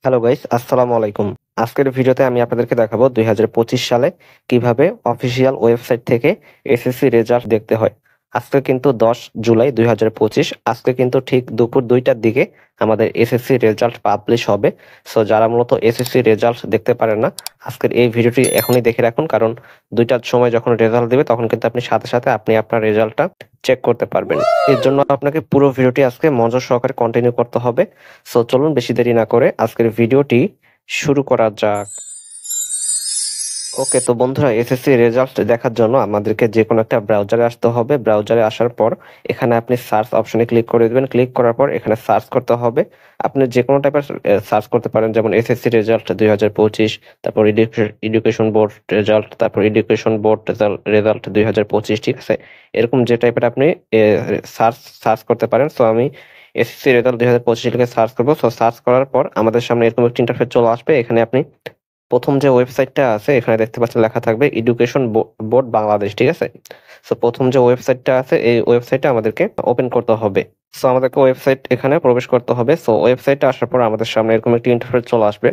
Hello guys, আসসালামু আলাইকুম। আজকের ভিডিওতে আমি আপনাদেরকে দেখাবো ২০২৫ সালে কিভাবে অফিসিয়াল ওয়েবসাইট থেকে এসএসসি রেজাল্ট দেখতে হয়। আজকে কিন্তু ১০ জুলাই ২০২৫, আজকে কিন্তু ঠিক দুপুর ২টার দিকে আমাদের এসএসসি রেজাল্ট পাবলিশ হবে। সো যারা মূলত এসএসসি রেজাল্ট দেখতে পারেন না, আজকের এই ভিডিওটি এখনই দেখে রাখুন, কারণ ২টার সময় যখন রেজাল্ট দেবে তখন কিন্তু আপনি সাথে সাথে আপনি আপনার রেজাল্টটা চেক করতে পারবেন। এর জন্য আপনাকে পুরো ভিডিওটি আজকে মনোযোগ সহকারে কন্টিনিউ করতে হবে। সো চলুন বেশি দেরি না করে আজকের ভিডিওটি শুরু করা যাক। ওকে, তো বন্ধুরা, এসএসসি রেজাল্ট দেখার জন্য আমাদেরকে যে কোনো একটা ব্রাউজারে আসতে হবে। ব্রাউজারে আসার পর এখানে আপনি সার্চ অপশনে ক্লিক করে দেবেন। ক্লিক করার পর এখানে সার্চ করতে হবে। আপনি যে কোনো টাইপের সার্চ করতে পারেন, যেমন এসএসসি রেজাল্ট ২০২৫, তারপর এডুকেশন বোর্ড রেজাল্ট, তারপর এডুকেশন বোর্ড রেজাল্ট ২০২৫, ঠিক আছে? এরকম যে টাইপের আপনি সার্চ করতে পারেন। সো আমি এসএসসি রেজাল্ট ২০২৫ লিখে সার্চ করবো। সো সার্চ করার পর আমাদের সামনে এরকম একটি ইন্টারফেস চলে আসবে। এখানে আপনি প্রথম যে ওয়েবসাইটটা আছে এখানে দেখতে পাচ্ছেন লেখা থাকবে এডুকেশন বোর্ড বাংলাদেশ, ঠিক আছে? সো প্রথম যে ওয়েবসাইটটা আছে এই ওয়েবসাইটটা আমাদেরকে ওপেন করতে হবে। সো আমাদেরকে ওয়েবসাইট এখানে প্রবেশ করতে হবে। সো ওয়েবসাইটে আসার পর আমাদের সামনে এরকম একটি ইন্টারফেস চলে আসবে।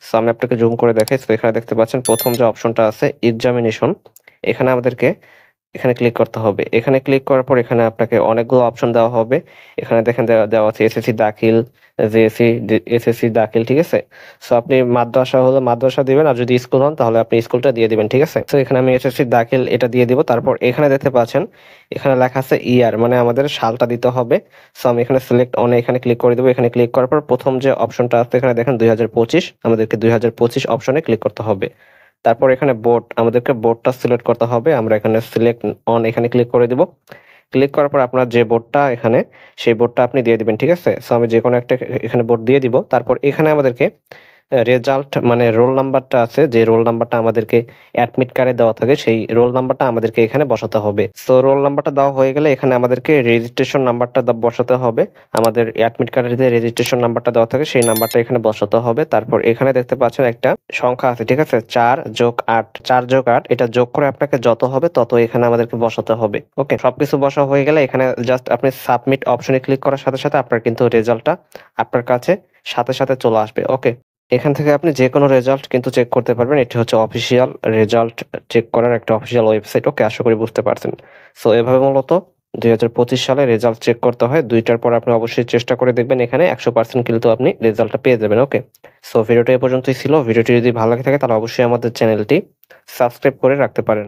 সো আমি আপনাকে জুম করে দেখাই। সো এখানে দেখতে পাচ্ছেন প্রথম যে অপশনটা আছে এক্সামিনেশন, এখানে আমাদেরকে এখানে ক্লিক করতে হবে। এখানে ক্লিক করার পর এখানে আপনাকে অনেকগুলো অপশন দেওয়া হবে। এখানে দেখেন দেওয়া আছে এসএসসি দাখিল, জেএসসি, এসএসসি দাখিল, ঠিক আছে? সো আপনি মাদ্রাসা হলে মাদ্রাসা দিবেন, আর যদি স্কুল হন তাহলে আপনি স্কুলটা দিয়ে দিবেন, ঠিক আছে? তো এখানে আমি এসএসসি দাখিল এটা দিয়ে দিব। তারপর এখানে দেখতে পাচ্ছেন এখানে লেখা আছে ইয়ার, মানে আমাদের সালটা দিতে হবে। সো আমি এখানে সিলেক্ট অনে এখানে ক্লিক করে দেবো। এখানে ক্লিক করার পর প্রথম যে অপশনটা আছে এখানে দেখেন ২০২৫, আমাদেরকে ২০২৫ অপশনে ক্লিক করতে হবে। তারপর এখানে বোর্ড, আমাদেরকে বোর্ডটা সিলেক্ট করতে হবে। আমরা এখানে সিলেক্ট অন এখানে ক্লিক করে দিব। ক্লিক করার পর আপনার যে বোর্ডটা এখানে, সেই বোর্ডটা আপনি দিয়ে দিবেন, ঠিক আছে? সো আমি যে কোনো একটা এখানে বোর্ড দিয়ে দিব। তারপর এখানে আমাদেরকে রেজাল্ট মানে রোল নাম্বারটা আছে, যে রোল নাম্বারটা আমাদেরকে অ্যাডমিট কার্ডে দেওয়া থাকে, সেই রোল নাম্বারটা আমাদেরকে এখানে বসাতে হবে। সো রোল নাম্বারটা দেওয়া হয়ে গেলে এখানে আমাদেরকে রেজিস্ট্রেশন নাম্বারটা বসাতে হবে। আমাদের অ্যাডমিট কার্ডের যে রেজিস্ট্রেশন নাম্বারটা দেওয়া থাকে সেই নাম্বারটা এখানে বসাতে হবে। তারপর এখানে দেখতে পাচ্ছেন একটা সংখ্যা আছে, ঠিক আছে? ৪+৮, ৪+৮, এটা যোগ করে আপনাকে যত হবে তত এখানে আমাদেরকে বসাতে হবে। ওকে, সবকিছু বসা হয়ে গেলে এখানে জাস্ট আপনি সাবমিট অপশনে ক্লিক করার সাথে সাথে আপনার কিন্তু রেজাল্টটা আপনার কাছে সাথে সাথে চলে আসবে। ওকে, এখান থেকে আপনি যে কোনো রেজাল্ট কিন্তু চেক করতে পারবেন। এটি হচ্ছে অফিসিয়াল রেজাল্ট চেক করার একটা অফিসিয়াল ওয়েবসাইট। ওকে, আশা করি বুঝতে পারছেন। সো এভাবে মূলত ২০২৫ সালে রেজাল্ট চেক করতে হয়। ২টার পর আপনি অবশ্যই চেষ্টা করে দেখবেন, এখানে ১০০% কিন্তু আপনি রেজাল্টটা পেয়ে যাবেন। ওকে, সো ভিডিওটা এ পর্যন্তই ছিল। ভিডিওটি যদি ভালো লাগে থাকে তাহলে অবশ্যই আমাদের চ্যানেলটি সাবস্ক্রাইব করে রাখতে পারেন।